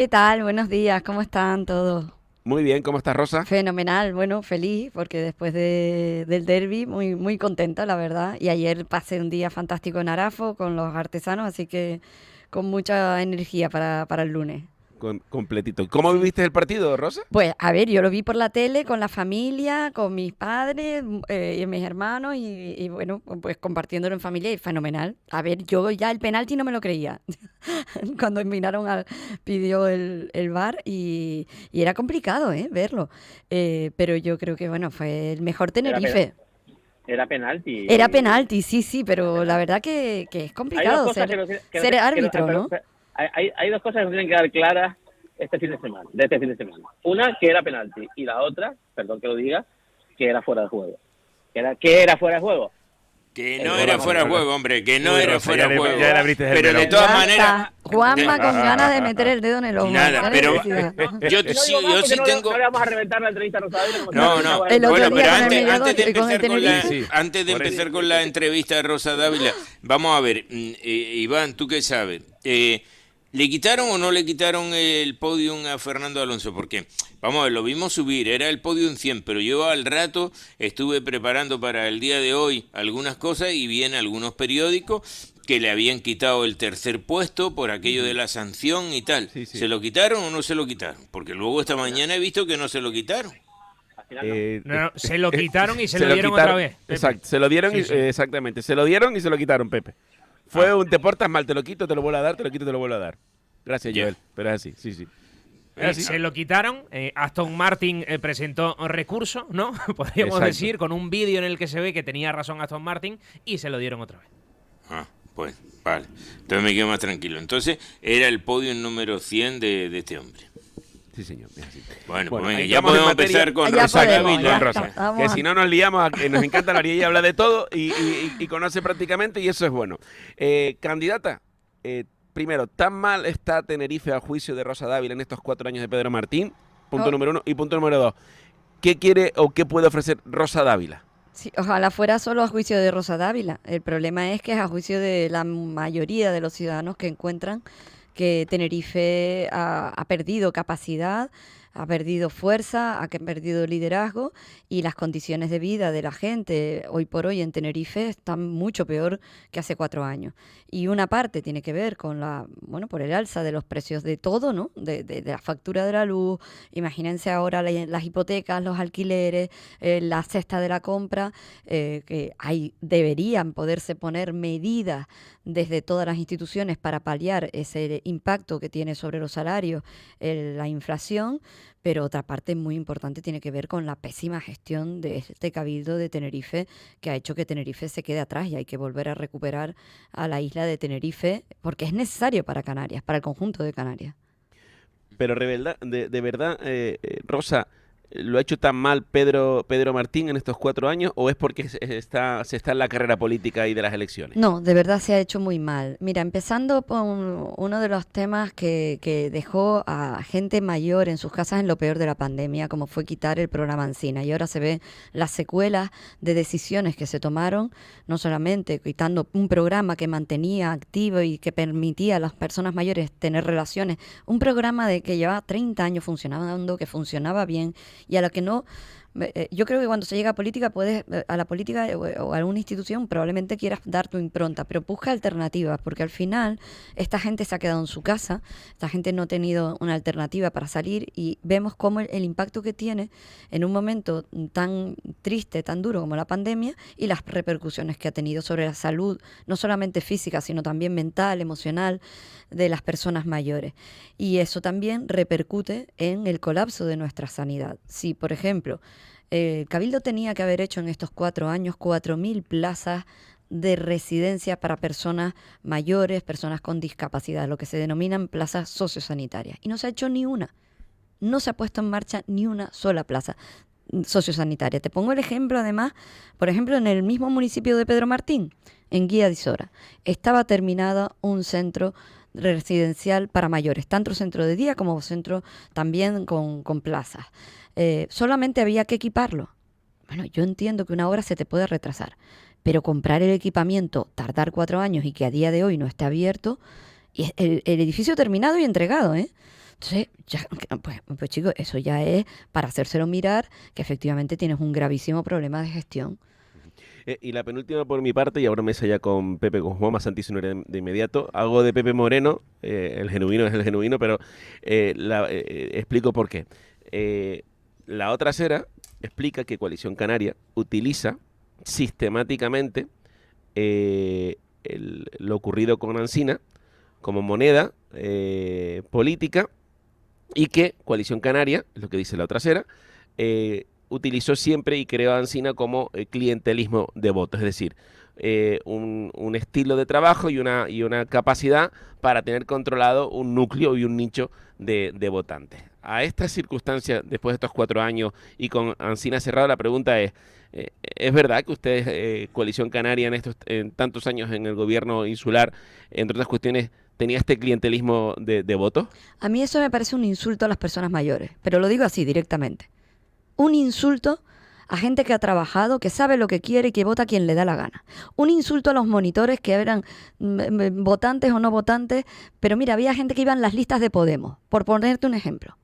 ¿Qué tal? Buenos días, ¿cómo están todos? Muy bien, ¿cómo estás, Rosa? Fenomenal, bueno, feliz porque después del derbi muy, muy contenta, la verdad. Y ayer pasé un día fantástico en Arafo con los artesanos, así que con mucha energía para el lunes. Completito. ¿Cómo Sí. viviste el partido, Rosa? Pues a ver, yo lo vi por la tele con la familia, con mis padres y mis hermanos y bueno, pues compartiéndolo en familia y fenomenal. A ver, yo ya el penalti no me lo creía. Cuando pidió el VAR y era complicado, verlo. Pero yo creo que bueno, fue el mejor Era, pena- Tenerife. era Era penalti. penalti, sí, sí, Era pero la penalti. verdad que es Hay dos complicado cosas ser, ser árbitro, perdón, ¿no? hay dos cosas que nos tienen que dar claras este fin de semana. Una, que era penalti, y la otra, perdón que lo diga, que era fuera de juego. ¿Qué era fuera de juego? Que El no gol a era mano. fuera de juego, hombre, que no Uy, era Rosa, fuera de juego. ya le abriste el Pero de melón. todas Ya maneras, está. Juanma con ganas de meter el dedo en el ojo. nada, Qué pero necesidad. yo Y no sí, digo más yo porque sí no, no tengo. le vamos a reventar la entrevista a Rosadura como si la No, no. reventaba El otro Bueno, día pero con el antes, mediador antes de y con el empezar con la, Tenerife. Sí, antes de por eso. empezar con la entrevista de Rosa Dávila, vamos a ver, Iván, ¿tú qué sabes? ¿Le quitaron o no le quitaron el podium a Fernando Alonso? Porque, vamos a ver, lo vimos subir, era el podium 100, pero yo al rato estuve preparando para el día de hoy algunas cosas y vi en algunos periódicos que le habían quitado el tercer puesto por aquello de la sanción y tal. Sí, sí. ¿Se lo quitaron o no se lo quitaron? Porque luego esta mañana he visto que no se lo quitaron. Al final no. Eh, No, no, se lo quitaron y se se lo dieron otra quitaron. vez, Pepe. Exacto, se lo dieron, Sí, sí. exactamente. Se lo dieron y se lo quitaron, Pepe. Fue un te portas mal, te lo quito, te lo vuelvo a dar, te lo quito, te lo vuelvo a dar. Gracias, Ya. Joel. Pero es así, sí, sí. Es así. Se lo quitaron. Aston Martin presentó recurso, ¿no? Podríamos Exacto. decir, con un vídeo en el que se ve que tenía razón Aston Martin y se lo dieron otra vez. Ah, pues, vale. Entonces me quedo más tranquilo. Entonces era el podio número 100 de este hombre. Sí, señor, es así. Bueno, Bueno, pues venga, ya entramos en podemos materia. empezar con Ya Rosa podemos, Dávila. ya Con Rosa, está, vamos que a- si no nos liamos, nos encanta la y habla de todo y conoce prácticamente y eso es bueno. Candidata, primero, ¿tan mal está Tenerife a juicio de Rosa Dávila en estos 4 años de Pedro Martín? Punto Oh. número 1. Y punto número 2, ¿qué quiere o qué puede ofrecer Rosa Dávila? Sí, ojalá fuera solo a juicio de Rosa Dávila. El problema es que es a juicio de la mayoría de los ciudadanos que encuentran que Tenerife ha perdido capacidad, ha perdido fuerza, perdido liderazgo y las condiciones de vida de la gente hoy por hoy en Tenerife están mucho peor que hace 4 años. Y una parte tiene que ver con bueno, por el alza de los precios de todo, ¿no? De la factura de la luz. Imagínense ahora las hipotecas, los alquileres, la cesta de la compra, que deberían poderse poner medidas desde todas las instituciones para paliar ese impacto que tiene sobre los salarios la inflación, pero otra parte muy importante tiene que ver con la pésima gestión de este cabildo de Tenerife, que ha hecho que Tenerife se quede atrás y hay que volver a recuperar a la isla de Tenerife, porque es necesario para Canarias, para el conjunto de Canarias. Pero de verdad, Rosa, ¿lo ha hecho tan mal Pedro Martín en estos 4 años o es porque se está en la carrera política y de las elecciones? No, de verdad se ha hecho muy mal. Mira, empezando por uno de los temas que dejó a gente mayor en sus casas en lo peor de la pandemia, como fue quitar el programa Ancina. Y ahora se ven las secuelas de decisiones que se tomaron, no solamente quitando un programa que mantenía activo y que permitía a las personas mayores tener relaciones, un programa que llevaba 30 años funcionando, que funcionaba bien y a la que no. Yo creo que cuando se llega a política, a la política o a alguna institución, probablemente quieras dar tu impronta, pero busca alternativas, porque al final esta gente se ha quedado en su casa, esta gente no ha tenido una alternativa para salir y vemos cómo el impacto que tiene en un momento tan triste, tan duro como la pandemia y las repercusiones que ha tenido sobre la salud, no solamente física, sino también mental, emocional de las personas mayores. Y eso también repercute en el colapso de nuestra sanidad. Si, por ejemplo, el Cabildo tenía que haber hecho en estos 4 años 4.000 plazas de residencia para personas mayores, personas con discapacidad, lo que se denominan plazas sociosanitarias. Y no se ha hecho ni una. No se ha puesto en marcha ni una sola plaza sociosanitaria. Te pongo el ejemplo, además, por ejemplo, en el mismo municipio de Pedro Martín, en Guía de Isora, estaba terminado un centro residencial para mayores, tanto centro de día como centro también con plazas. Solamente había que equiparlo. Bueno, yo entiendo que una obra se te puede retrasar, pero comprar el equipamiento, tardar 4 años y que a día de hoy no esté abierto, y el edificio terminado y entregado, Entonces, ya, pues chicos, eso ya es para hacérselo mirar que efectivamente tienes un gravísimo problema de gestión. Y la penúltima por mi parte, y ahora me ya con Pepe, con Juanma Santísimo de inmediato. Hago de Pepe Moreno, el genuino es el genuino, pero explico por qué. La otra acera explica que Coalición Canaria utiliza sistemáticamente lo ocurrido con Alsina como moneda política, y que Coalición Canaria, es lo que dice la otra acera, utilizó siempre y creó a Alsina como clientelismo de votos, es decir, un estilo de trabajo y una capacidad para tener controlado un núcleo y un nicho de votantes. A estas circunstancias, después de estos 4 años y con Alsina cerrado, la pregunta ¿es verdad que ustedes, Coalición Canaria, en tantos años en el gobierno insular, entre otras cuestiones, tenía este clientelismo de votos? A mí eso me parece un insulto a las personas mayores, pero lo digo así directamente. Un insulto a gente que ha trabajado, que sabe lo que quiere y que vota a quien le da la gana. Un insulto a los monitores que eran votantes o no votantes, pero mira, había gente que iba en las listas de Podemos, por ponerte un ejemplo.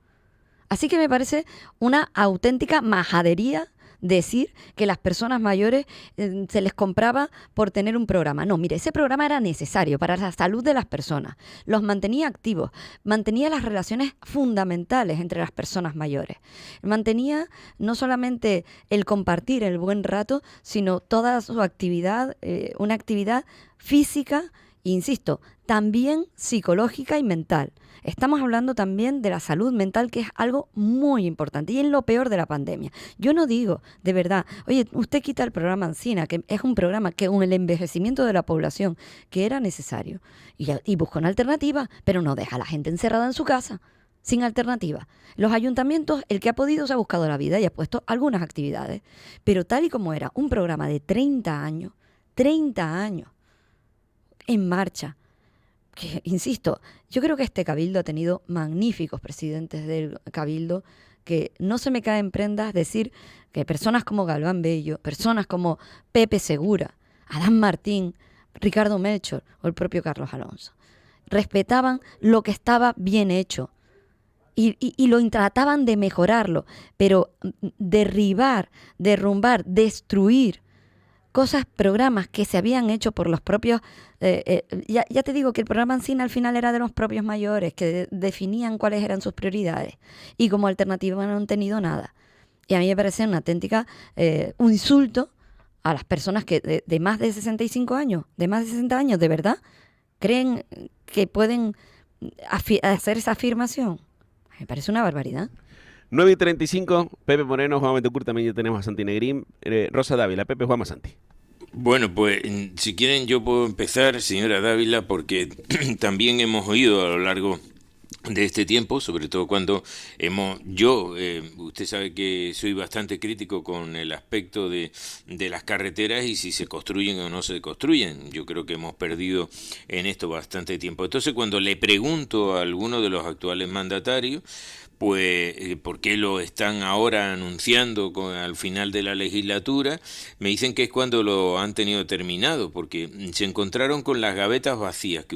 Así que me parece una auténtica majadería decir que las personas mayores se les compraba por tener un programa. No, mire, ese programa era necesario para la salud de las personas. Los mantenía activos, mantenía las relaciones fundamentales entre las personas mayores. Mantenía no solamente el compartir el buen rato, sino toda su actividad, una actividad física, insisto, también psicológica y mental. Estamos hablando también de la salud mental, que es algo muy importante y es lo peor de la pandemia. Yo no digo, de verdad, oye, usted quita el programa Alsina, que es un programa que con el envejecimiento de la población, que era necesario, y busca una alternativa, pero no deja a la gente encerrada en su casa, sin alternativa. Los ayuntamientos, el que ha podido se ha buscado la vida y ha puesto algunas actividades, pero tal y como era un programa de 30 años en marcha, que, insisto, yo creo que este Cabildo ha tenido magníficos presidentes del Cabildo, que no se me cae en prendas decir que personas como Galván Bello, personas como Pepe Segura, Adán Martín, Ricardo Melchor o el propio Carlos Alonso, respetaban lo que estaba bien hecho y lo trataban de mejorarlo, pero derrumbar, destruir programas que se habían hecho por los propios, ya te digo que el programa Alsina al final era de los propios mayores, que definían cuáles eran sus prioridades, y como alternativa no han tenido nada. Y a mí me parece una auténtica, un insulto a las personas que de más de 65 años, de más de 60 años, de verdad, creen que pueden hacer esa afirmación. Me parece una barbaridad. 9:35, Pepe Moreno, Juan Betocur, también ya tenemos a Santi Negrín, Rosa Dávila, Pepe, Juanma, Santi. Bueno, pues si quieren yo puedo empezar, señora Dávila, porque también hemos oído a lo largo de este tiempo, sobre todo cuando usted sabe que soy bastante crítico con el aspecto de las carreteras y si se construyen o no se construyen. Yo creo que hemos perdido en esto bastante tiempo. Entonces, cuando le pregunto a alguno de los actuales mandatarios, pues por qué lo están ahora anunciando al final de la legislatura, me dicen que es cuando lo han tenido terminado, porque se encontraron con las gavetas vacías,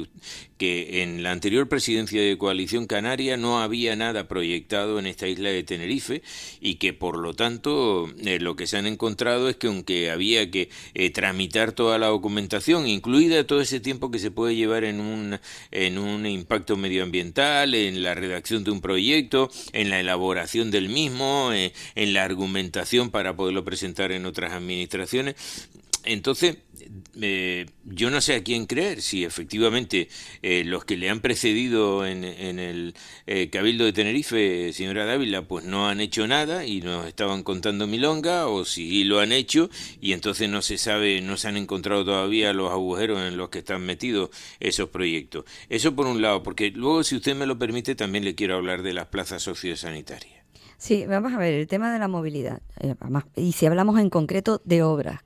que en la anterior presidencia de Coalición Canaria no había nada proyectado en esta isla de Tenerife, y que por lo tanto lo que se han encontrado es que aunque había que tramitar toda la documentación, incluida todo ese tiempo que se puede llevar en un impacto medioambiental, en la redacción de un proyecto, en la elaboración del mismo, en la argumentación para poderlo presentar en otras administraciones. Entonces, yo no sé a quién creer, si efectivamente los que le han precedido en el Cabildo de Tenerife, señora Dávila, pues no han hecho nada y nos estaban contando milonga, o si lo han hecho y entonces no se sabe, no se han encontrado todavía los agujeros en los que están metidos esos proyectos. Eso por un lado, porque luego, si usted me lo permite, también le quiero hablar de las plazas sociosanitarias. Sí, vamos a ver, el tema de la movilidad, y si hablamos en concreto de obras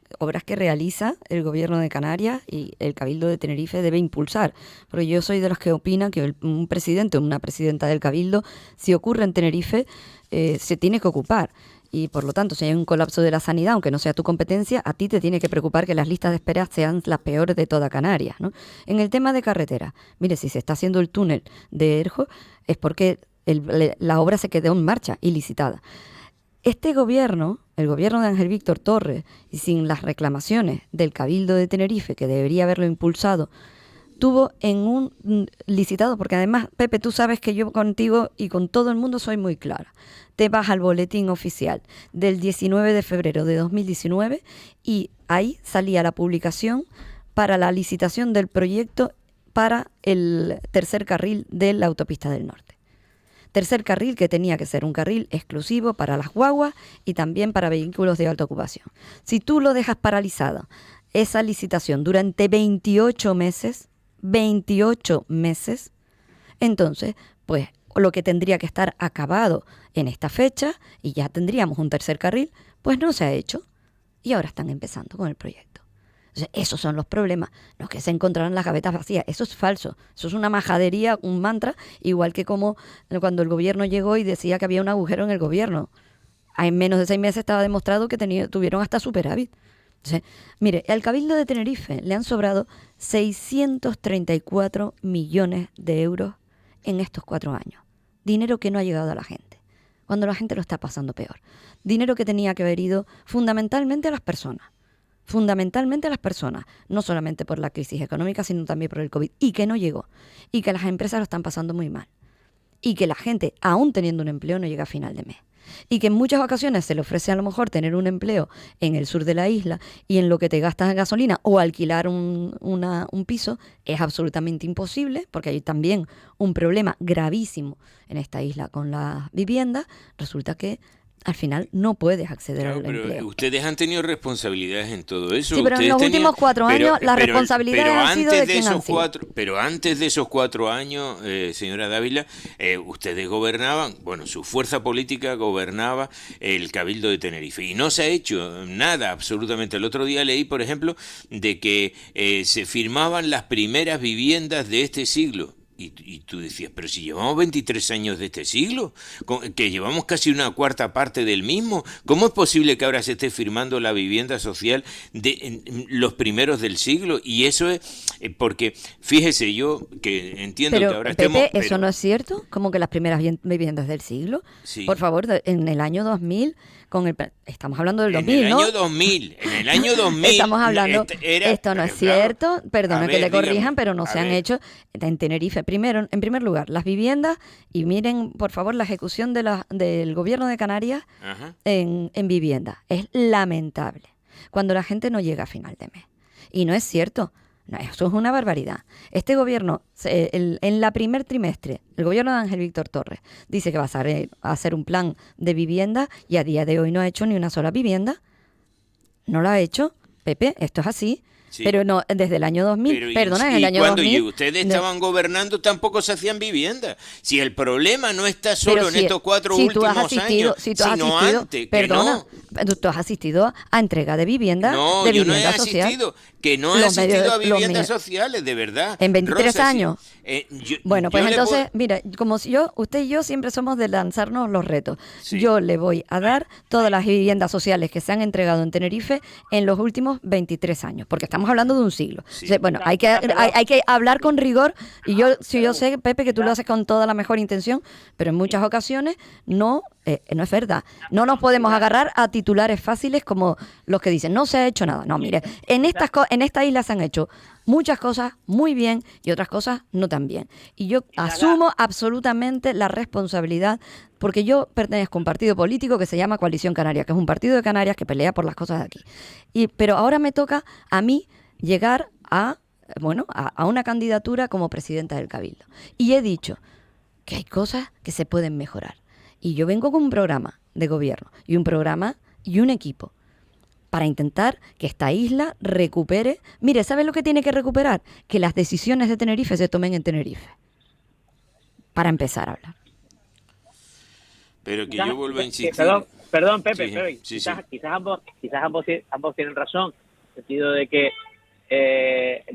que realiza el Gobierno de Canarias y el Cabildo de Tenerife debe impulsar, porque yo soy de los que opinan que un presidente o una presidenta del Cabildo, si ocurre en Tenerife, se tiene que ocupar. Y por lo tanto, si hay un colapso de la sanidad, aunque no sea tu competencia, a ti te tiene que preocupar que las listas de espera sean las peores de toda Canarias, ¿no? En el tema de carretera, mire, si se está haciendo el túnel de Erjo, es porque la obra se quedó en marcha y licitada. Este gobierno, el gobierno de Ángel Víctor Torres, y sin las reclamaciones del Cabildo de Tenerife, que debería haberlo impulsado, tuvo en un licitado, porque además, Pepe, tú sabes que yo contigo y con todo el mundo soy muy clara. Te vas al boletín oficial del 19 de febrero de 2019 y ahí salía la publicación para la licitación del proyecto para el tercer carril de la autopista del norte. Tercer carril que tenía que ser un carril exclusivo para las guaguas y también para vehículos de alta ocupación. Si tú lo dejas paralizada, esa licitación durante 28 meses, entonces, pues lo que tendría que estar acabado en esta fecha y ya tendríamos un tercer carril, pues no se ha hecho y ahora están empezando con el proyecto. Entonces, esos son los problemas, no que se encontraron las gavetas vacías, eso es falso, eso es una majadería, un mantra, igual que como cuando el gobierno llegó y decía que había un agujero en el gobierno. En menos de 6 meses estaba demostrado que tuvieron hasta superávit. Entonces, mire, al Cabildo de Tenerife le han sobrado 634 millones de euros en estos 4 años. Dinero que no ha llegado a la gente, cuando la gente lo está pasando peor. Dinero que tenía que haber ido fundamentalmente a las personas. No solamente por la crisis económica, sino también por el COVID, y que no llegó, y que las empresas lo están pasando muy mal, y que la gente, aún teniendo un empleo, no llega a final de mes, y que en muchas ocasiones se le ofrece a lo mejor tener un empleo en el sur de la isla, y en lo que te gastas en gasolina o alquilar un piso es absolutamente imposible, porque hay también un problema gravísimo en esta isla con las viviendas. Resulta que al final no puedes acceder al pero empleo. ustedes han tenido responsabilidades en todo eso. Sí, pero en los últimos 4 años las responsabilidades han sido de quien han sido. Pero antes de esos 4 años, señora Dávila, ustedes gobernaban, bueno, su fuerza política gobernaba el Cabildo de Tenerife y no se ha hecho nada absolutamente. El otro día leí, por ejemplo, de que se firmaban las primeras viviendas de este siglo. Y tú decías, pero si llevamos 23 años de este siglo, que llevamos casi una cuarta parte del mismo, ¿cómo es posible que ahora se esté firmando la vivienda social de los primeros del siglo? Y eso es porque, fíjese, yo que entiendo pero, que ahora Pepe, estemos... ¿eso no es cierto? ¿Como que las primeras viviendas del siglo? Sí. Por favor, en el año 2000, estamos hablando del 2000, en ¿no? el año 2000... Estamos hablando... esto no es cierto, claro, perdona que le corrijan, dígame, pero no se han hecho en Tenerife. Primero, en primer lugar, las viviendas, y miren, por favor, la ejecución del gobierno de Canarias en vivienda. Es lamentable cuando la gente no llega a final de mes. Y no es cierto. No, eso es una barbaridad. Este gobierno, en la primer trimestre, el gobierno de Ángel Víctor Torres dice que va a hacer un plan de vivienda y a día de hoy no ha hecho ni una sola vivienda. No lo ha hecho, Pepe, esto es así. Sí. Pero no, desde el año 2000, perdona, en el año 2000... cuando ustedes estaban gobernando tampoco se hacían viviendas. Si el problema no está solo en estos 4 últimos años, sino antes, perdona, tú has asistido a entrega de vivienda, no, de yo vivienda no he social. asistido, que no he asistido a viviendas sociales, de verdad. En 23 Rosa, años. Bueno, pues entonces, mira, como si usted y yo siempre somos de lanzarnos los retos. Sí. Yo le voy a dar todas las viviendas sociales que se han entregado en Tenerife en los últimos 23 años, porque estamos hablando de un siglo. Sí. O sea, bueno, hay que hablar con rigor, y yo sé, Pepe, que tú lo haces con toda la mejor intención, pero en muchas ocasiones no es verdad. No nos podemos agarrar a titulares fáciles como los que dicen, no se ha hecho nada. No, mire, en esta isla se han hecho muchas cosas muy bien y otras cosas no tan bien. Y yo asumo absolutamente la responsabilidad, porque yo pertenezco a un partido político que se llama Coalición Canaria, que es un partido de Canarias que pelea por las cosas de aquí. Pero ahora me toca a mí llegar a una candidatura como presidenta del Cabildo. Y he dicho que hay cosas que se pueden mejorar. Y yo vengo con un programa de gobierno y un equipo para intentar que esta isla recupere. Mire, ¿sabes lo que tiene que recuperar? Que las decisiones de Tenerife se tomen en Tenerife. Para empezar a hablar. Pero que yo vuelvo a insistir. Perdón, Pepe, sí, quizás ambos tienen razón, en el sentido de que,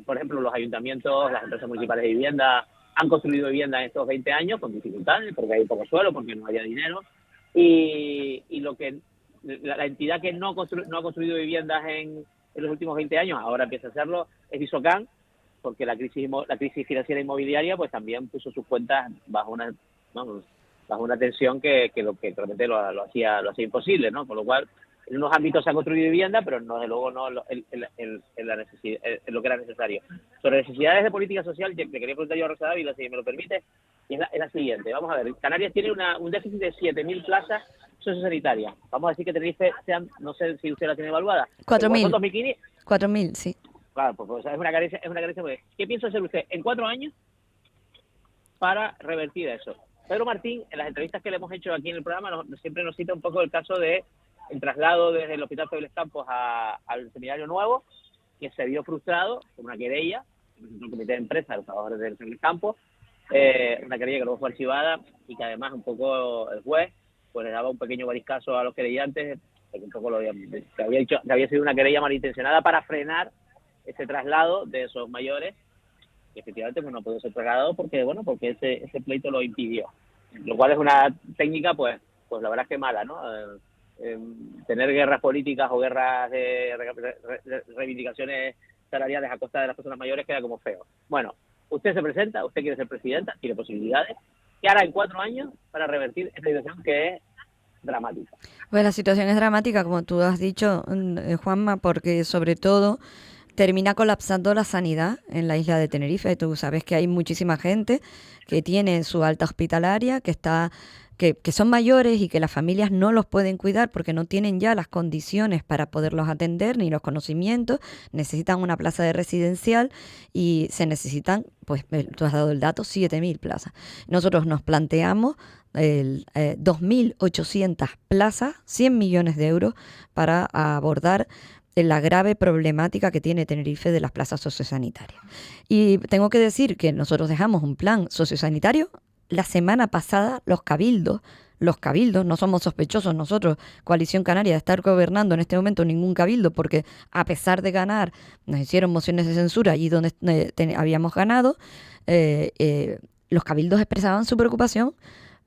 por ejemplo, los ayuntamientos, las empresas municipales de vivienda han construido vivienda en estos 20 años con dificultades, porque hay poco suelo, porque no haya dinero, y lo que la entidad que no ha construido viviendas en los últimos 20 años, ahora empieza a hacerlo, es Isocán, porque la crisis financiera inmobiliaria pues también puso sus cuentas bajo bajo una tensión que realmente lo hacía imposible, ¿no? Con lo cual, en unos ámbitos se ha construido vivienda, pero no, desde luego no en la necesidad, en lo que era necesario. Sobre necesidades de política social, le quería preguntar yo a Rosa Dávila, si me lo permite, y es la siguiente. Vamos a ver, Canarias tiene un déficit de 7.000 plazas sociosanitarias. Vamos a decir que Tenerife sean, no sé si usted la tiene evaluada. 4.000. 2.500. 4.000, sí. Claro, pues es una carencia. ¿Qué piensa hacer usted en 4 años para revertir eso? Pedro Martín, en las entrevistas que le hemos hecho aquí en el programa, siempre nos cita un poco el caso de el traslado desde el Hospital Félix Campos al Seminario Nuevo, que se vio frustrado por una querella, un comité de empresa de los trabajadores del Félix Campos, una querella que luego fue archivada y que además un poco el juez pues le daba un pequeño bariscazo a los querellantes, porque un poco que había sido una querella malintencionada para frenar ese traslado de esos mayores, que efectivamente pues no pudo ser trasladado porque ese pleito lo impidió, lo cual es una técnica pues la verdad es que mala, ¿no? Tener guerras políticas o guerras de reivindicaciones salariales a costa de las personas mayores queda como feo. Bueno, usted se presenta, usted quiere ser presidenta, tiene posibilidades. ¿Qué hará en 4 años para revertir esta situación que es dramática? Pues la situación es dramática, como tú has dicho, Juanma, porque sobre todo termina colapsando la sanidad en la isla de Tenerife. Tú sabes que hay muchísima gente que tiene su alta hospitalaria, que son mayores y que las familias no los pueden cuidar porque no tienen ya las condiciones para poderlos atender ni los conocimientos, necesitan una plaza de residencial y se necesitan, pues tú has dado el dato, 7.000 plazas. Nosotros nos planteamos 2.800 plazas, 100 millones de euros para abordar la grave problemática que tiene Tenerife de las plazas sociosanitarias. Y tengo que decir que nosotros dejamos un plan sociosanitario. La semana pasada los cabildos, no somos sospechosos nosotros, Coalición Canaria, de estar gobernando en este momento ningún cabildo, porque a pesar de ganar, nos hicieron mociones de censura allí donde habíamos ganado, los cabildos expresaban su preocupación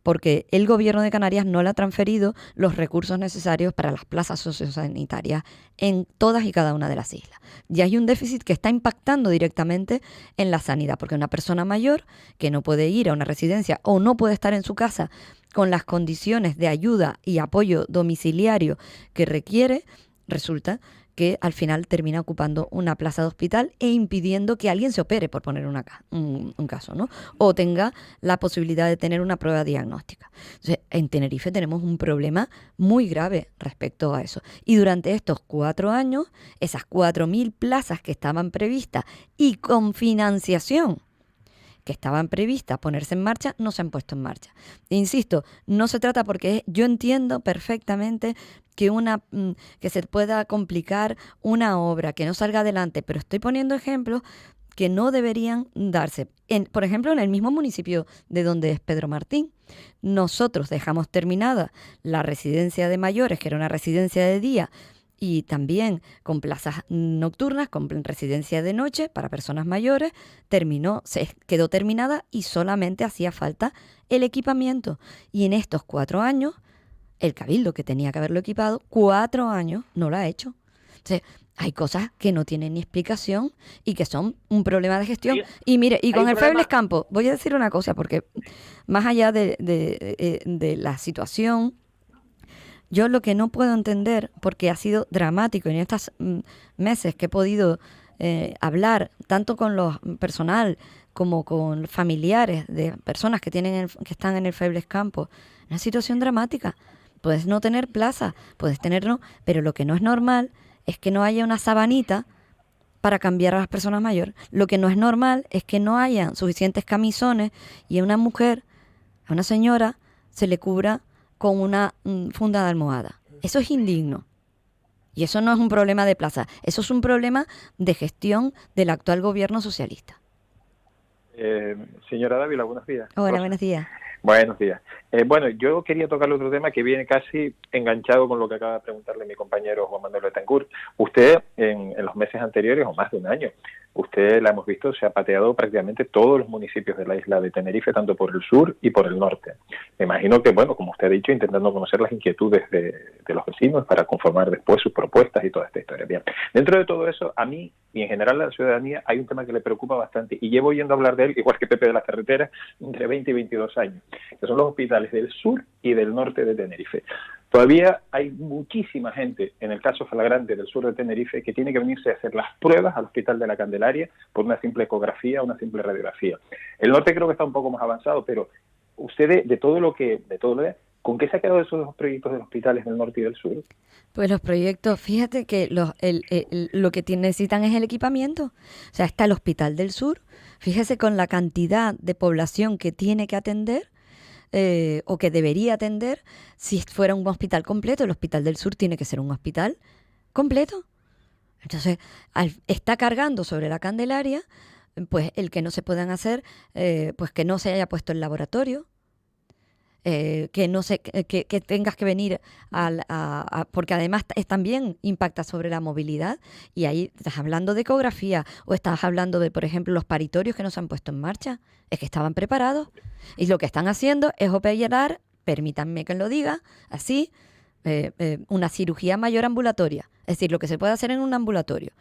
porque el gobierno de Canarias no le ha transferido los recursos necesarios para las plazas sociosanitarias en todas y cada una de las islas. Y hay un déficit que está impactando directamente en la sanidad, porque una persona mayor que no puede ir a una residencia o no puede estar en su casa con las condiciones de ayuda y apoyo domiciliario que requiere, resulta que al final termina ocupando una plaza de hospital e impidiendo que alguien se opere, por poner un caso, ¿no? O tenga la posibilidad de tener una prueba diagnóstica. Entonces, en Tenerife tenemos un problema muy grave respecto a eso. Y durante estos 4 años, esas 4.000 plazas que estaban previstas y con financiación que estaban previstas ponerse en marcha, no se han puesto en marcha. E insisto, no se trata porque yo entiendo perfectamente que se pueda complicar una obra, que no salga adelante, pero estoy poniendo ejemplos que no deberían darse. Por ejemplo, en el mismo municipio de donde es Pedro Martín, nosotros dejamos terminada la residencia de mayores, que era una residencia de día, y también con plazas nocturnas, con residencia de noche para personas mayores, quedó terminada y solamente hacía falta el equipamiento. Y en estos 4 años, el cabildo que tenía que haberlo equipado, 4 años no lo ha hecho. Entonces, hay cosas que no tienen ni explicación y que son un problema de gestión. Y mire, y con el Félix Campos, voy a decir una cosa, porque más allá de la situación, yo lo que no puedo entender, porque ha sido dramático en estos meses que he podido hablar tanto con los personal como con familiares de personas que están en el Félix Campos, una situación dramática. Puedes no tener plaza, puedes tenerlo, pero lo que no es normal es que no haya una sabanita para cambiar a las personas mayores. Lo que no es normal es que no haya suficientes camisones y a una mujer, a una señora, se le cubra con una funda de almohada. Eso es indigno. Y eso no es un problema de plaza, eso es un problema de gestión del actual gobierno socialista. Señora Dávila, buenos días. Hola, Rosa. buenos días. Buenos días. Bueno, yo quería tocar otro tema que viene casi enganchado con lo que acaba de preguntarle mi compañero Juan Manuel Betancourt. Usted, en los meses anteriores, o más de un año, usted, la hemos visto, se ha pateado prácticamente todos los municipios de la isla de Tenerife, tanto por el sur y por el norte. Me imagino que, bueno, como usted ha dicho, intentando conocer las inquietudes de los vecinos para conformar después sus propuestas y toda esta historia. Bien, dentro de todo eso, a mí y en general a la ciudadanía hay un tema que le preocupa bastante, y llevo oyendo hablar de él, igual que Pepe de las Carreteras, entre 20 y 22 años, que son los hospitales del sur y del norte de Tenerife. Todavía hay muchísima gente, en el caso flagrante del sur de Tenerife, que tiene que venirse a hacer las pruebas al Hospital de la Candelaria por una simple ecografía o una simple radiografía. El norte creo que está un poco más avanzado, pero ustedes, de todo lo que ¿con qué se ha quedado esos dos proyectos de los hospitales del norte y del sur? Pues los proyectos, fíjate que lo que necesitan es el equipamiento. O sea, está el Hospital del Sur, fíjese con la cantidad de población que tiene que atender, o que debería atender. Si fuera un hospital completo, el Hospital del Sur tiene que ser un hospital completo. Entonces, está cargando sobre la Candelaria, pues el que no se puedan hacer, pues que no se haya puesto el laboratorio, que tengas que venir porque además también impacta sobre la movilidad, y ahí estás hablando de ecografía o estás hablando de, por ejemplo, los paritorios que no se han puesto en marcha, es que estaban preparados y lo que están haciendo es operar, permítanme que lo diga así, una cirugía mayor ambulatoria, es decir, lo que se puede hacer en un ambulatorio.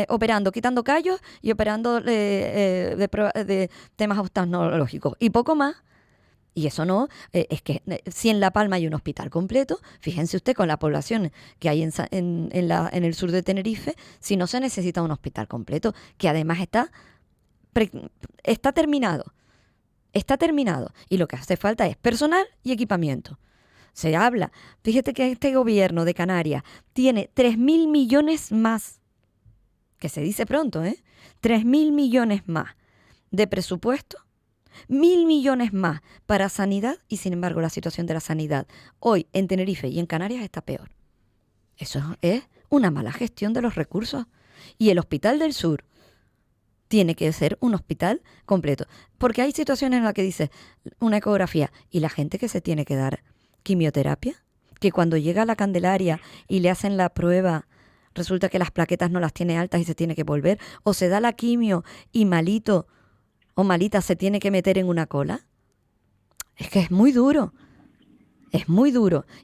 Operando, quitando callos y operando de temas oftalmológicos y poco más. Y eso no, es que si en La Palma hay un hospital completo, fíjense usted con la población que hay en el sur de Tenerife, si no se necesita un hospital completo, que además está terminado, y lo que hace falta es personal y equipamiento. Se habla, fíjate que este gobierno de Canarias tiene 3.000 millones más, que se dice pronto, 3.000 millones más de presupuesto, 1.000 millones más para sanidad, y sin embargo la situación de la sanidad hoy en Tenerife y en Canarias está peor. Eso es una mala gestión de los recursos. Y el Hospital del Sur tiene que ser un hospital completo, porque hay situaciones en las que dice una ecografía y la gente que se tiene que dar quimioterapia, que cuando llega a la Candelaria y le hacen la prueba resulta que las plaquetas no las tiene altas y se tiene que volver, o se da la quimio y malito o malita se tiene que meter en una cola. Es que es muy duro,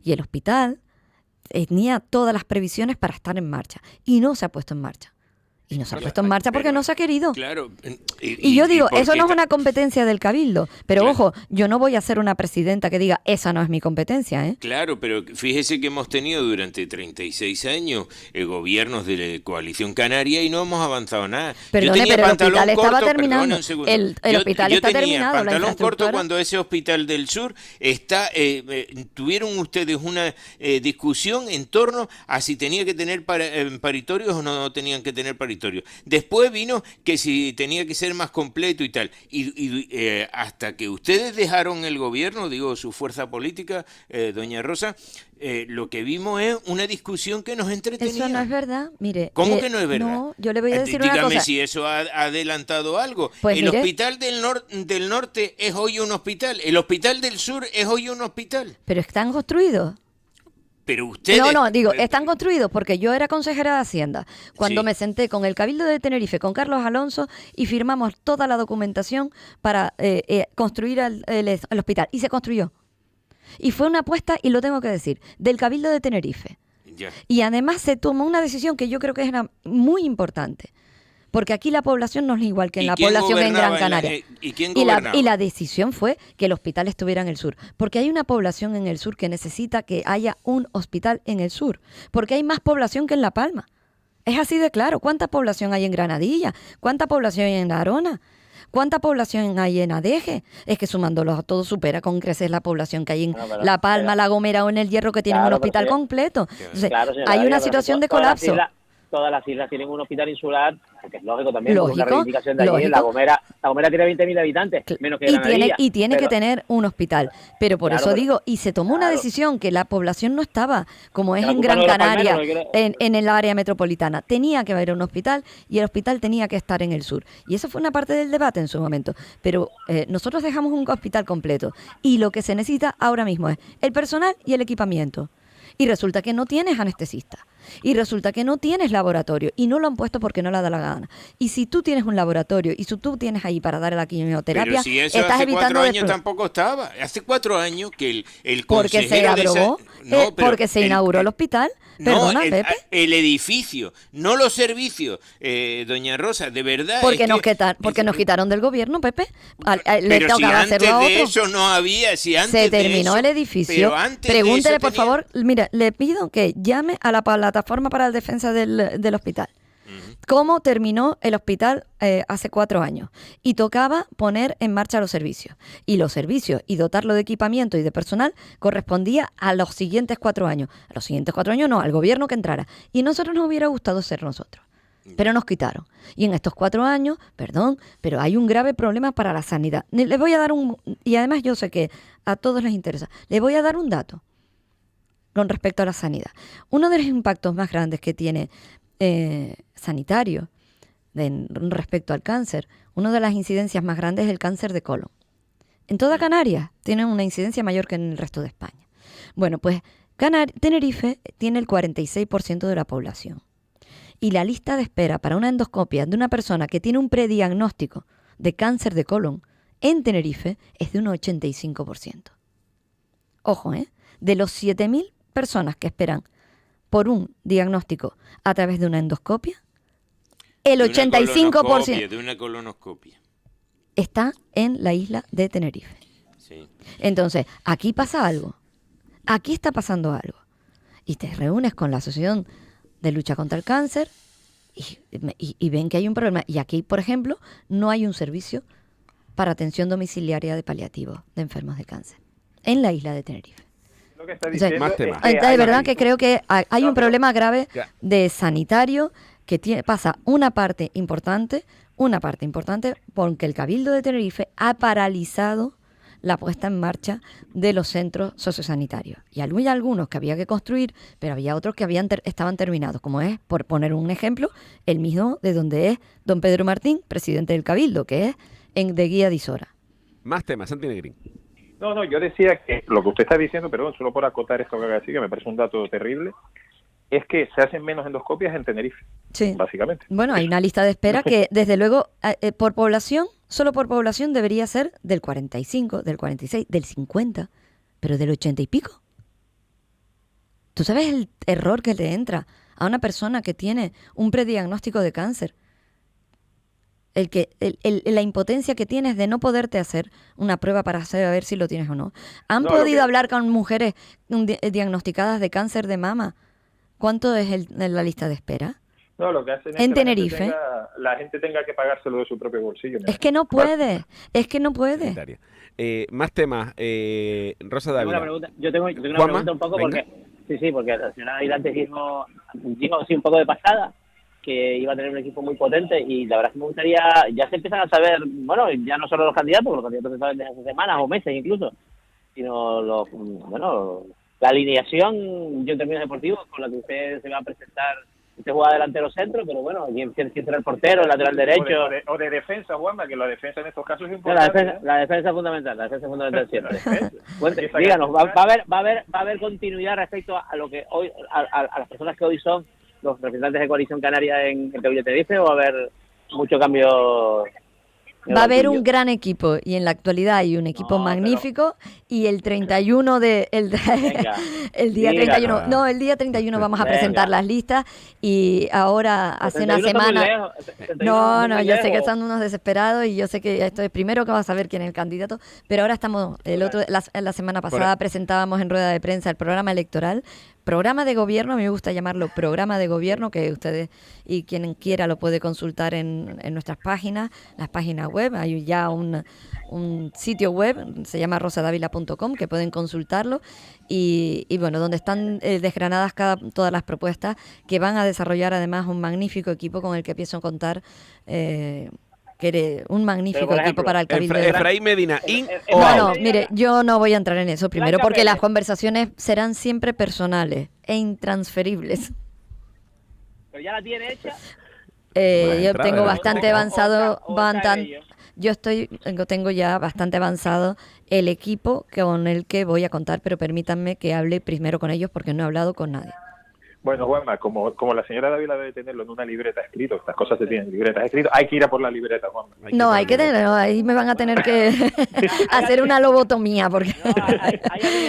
y el hospital tenía todas las previsiones para estar en marcha y no se ha puesto en marcha. Y no se ha puesto en marcha porque no se ha querido. Claro. Y yo digo, eso no es una competencia del Cabildo. Pero claro, ojo, yo no voy a ser una presidenta que diga, esa no es mi competencia, ¿eh? Claro, pero fíjese que hemos tenido durante 36 años gobiernos de la coalición canaria y no hemos avanzado nada. Perdone, pero el hospital estaba terminando. El hospital está terminado. Yo tenía pantalón corto cuando ese hospital del sur está... tuvieron ustedes una discusión en torno a si tenía que tener paritorios o no tenían que tener paritorios. Después vino que si tenía que ser más completo y tal. Y hasta que ustedes dejaron el gobierno, digo, su fuerza política, doña Rosa, lo que vimos es una discusión que nos entretenía. Eso no es verdad, mire. ¿Cómo que no es verdad? No, yo le voy a decir una cosa. Dígame si eso ha adelantado algo. Pues el mire, hospital del norte es hoy un hospital. El hospital del sur es hoy un hospital. Pero están construidos. Pero ustedes... No, digo, están construidos porque yo era consejera de Hacienda cuando me senté con el Cabildo de Tenerife, con Carlos Alonso, y firmamos toda la documentación para construir el hospital. Y se construyó. Y fue una apuesta, y lo tengo que decir, del Cabildo de Tenerife. Ya. Y además se tomó una decisión que yo creo que era muy importante. Porque aquí la población no es igual que en la población en Gran Canaria. ¿Y quién gobernaba? Y la decisión fue que el hospital estuviera en el sur. Porque hay una población en el sur que necesita que haya un hospital en el sur. Porque hay más población que en La Palma. Es así de claro. ¿Cuánta población hay en Granadilla? ¿Cuánta población hay en La Arona? ¿Cuánta población hay en Adeje? Es que sumándolos a todos supera con creces la población que hay en La Palma, La Gomera o en El Hierro, que tienen un hospital completo. Entonces, hay una situación de colapso. Todas las islas tienen un hospital insular, porque es lógico también, Lógico, por una reivindicación de allí. La Gomera tiene 20.000 habitantes, menos que Granadilla. Y tiene que tener un hospital. Pero por eso digo, y se tomó una decisión que la población no estaba, como es en Gran Canaria, en el área metropolitana. Tenía que haber un hospital y el hospital tenía que estar en el sur. Y eso fue una parte del debate en su momento. Pero nosotros dejamos un hospital completo. Y lo que se necesita ahora mismo es el personal y el equipamiento. Y resulta que no tienes anestesista. Y resulta que no tienes laboratorio y no lo han puesto porque no le da la gana. Y si tú tienes un laboratorio y si tú tienes ahí para dar la quimioterapia, Pero si eso estás hace evitando 4 años tampoco estaba. Hace 4 años que el porque se consejero de esa- aprobó, No, pero porque se inauguró el hospital. No, Perdona, Pepe. el edificio, no los servicios, doña Rosa, de verdad. Porque, es nos, que- porque nos quitaron del gobierno, Pepe. Le Pero si tocaba antes hacerlo a de otro. eso no había, si antes Se de terminó eso- el edificio. pero antes de Pregúntele, eso por tenía- favor. Mira, le pido que llame a la plataforma para la defensa del hospital. ¿Cómo terminó el hospital hace 4 años? Y tocaba poner en marcha los servicios. Y los servicios y dotarlo de equipamiento y de personal correspondía a los siguientes 4 años. A los siguientes 4 años no, al gobierno que entrara. Y a nosotros nos hubiera gustado ser nosotros. Pero nos quitaron. Y en estos 4 años, perdón, pero hay un grave problema para la sanidad. Les voy a dar y además yo sé que a todos les interesa, les voy a dar un dato con respecto a la sanidad. Uno de los impactos más grandes que tiene sanitario respecto al cáncer, una de las incidencias más grandes es el cáncer de colon. En toda Canarias tiene una incidencia mayor que en el resto de España. Bueno, pues Tenerife tiene el 46% de la población. Y la lista de espera para una endoscopia de una persona que tiene un prediagnóstico de cáncer de colon en Tenerife es de un 85%. Ojo, de los 7.000 personas que esperan por un diagnóstico a través de una endoscopia, el 85% de una colonoscopia. está en la isla de Tenerife. Sí. Entonces, aquí pasa algo. Aquí está pasando algo. Y te reúnes con la Asociación de Lucha contra el Cáncer y ven que hay un problema. Y aquí, por ejemplo, no hay un servicio para atención domiciliaria de paliativos de enfermos de cáncer en la isla de Tenerife. Lo que está O sea, diciendo más es temas. que De hay verdad más- que creo que hay un problema grave Ya. de sanitario que pasa una parte importante porque el Cabildo de Tenerife ha paralizado la puesta en marcha de los centros sociosanitarios. Y había algunos que había que construir, pero había otros que estaban terminados, como es, por poner un ejemplo, el mismo de donde es don Pedro Martín, presidente del Cabildo, que es de Guía de Isora. Más temas, Santi Negrín. No, yo decía que lo que usted está diciendo, perdón, solo por acotar esto que acaba de decir, que me parece un dato terrible, es que se hacen menos endoscopias en Tenerife, Sí. básicamente. Bueno, hay una lista de espera que, desde luego, por población, solo por población debería ser del 45, del 46, del 50, pero del 80 y pico. ¿Tú sabes el error que le entra a una persona que tiene un prediagnóstico de cáncer? La impotencia que tienes de no poderte hacer una prueba para saber a ver si lo tienes o no. ¿Han No, lo podido que- hablar con mujeres diagnosticadas de cáncer de mama? ¿Cuánto es la lista de espera? No, lo que hacen es En que Tenerife. la gente tenga que pagárselo de su propio bolsillo. Es que no puede, es que no puede. Sanitaria. Más temas, Rosa Tengo una Dávila. pregunta, yo tengo una Juanma, pregunta un poco venga. porque la señora Dávila antes dijo así un poco de pasada que iba a tener un equipo muy potente y la verdad es que me gustaría, ya se empiezan a saber, bueno, ya no solo los candidatos se saben desde hace semanas o meses incluso, sino la alineación yo en términos deportivos con la que usted se va a presentar. Usted juega delantero centro, pero bueno, ¿quién será el portero, el lateral derecho? O de defensa, Juanma, que la defensa en estos casos es No, importante. la defensa es fundamental siempre. defensa. Díganos, ¿va a haber continuidad respecto a lo que hoy, a las personas que hoy son los representantes de Coalición Canaria en el Cabildo de Tenerife, o va a haber mucho cambio? en el Va a haber un banquillo? gran equipo y en la actualidad hay un equipo No, magnífico y el 31 Venga, el día diga. 31, no, el día 31 vamos a Venga. presentar las listas y ahora hace una 71 está muy semana lejos, 71 No, está no, muy yo sé que lejos. están unos desesperados y yo sé que esto es primero que vas a saber quién es el candidato, pero ahora estamos, la semana pasada presentábamos en rueda de prensa el programa electoral, programa de gobierno, a mí me gusta llamarlo programa de gobierno, que ustedes y quien quiera lo puede consultar en nuestras páginas, las páginas web, hay ya un sitio web, se llama rosadavila.com, que pueden consultarlo y bueno, donde están desgranadas todas las propuestas que van a desarrollar además un magnífico equipo con el que pienso contar, un magnífico Pero, por equipo ejemplo, para el Cabildo de Efraín Medina, in Eh, o No, out. no, mire, yo no voy a entrar en eso primero, porque Blanca las Pérez. conversaciones serán siempre personales e intransferibles. Pero ya la tiene hecha. Buena Yo entrada, tengo ¿no? bastante avanzado, yo tengo ya bastante avanzado el equipo con el que voy a contar, pero permítanme que hable primero con ellos porque no he hablado con nadie. Bueno, Juanma, como la señora Dávila debe tenerlo en una libreta escrito, estas cosas se tienen en libretas escrito, hay que ir a por la libreta, Juanma. No, hay que tenerlo, ahí me van a tener que hacer una lobotomía, porque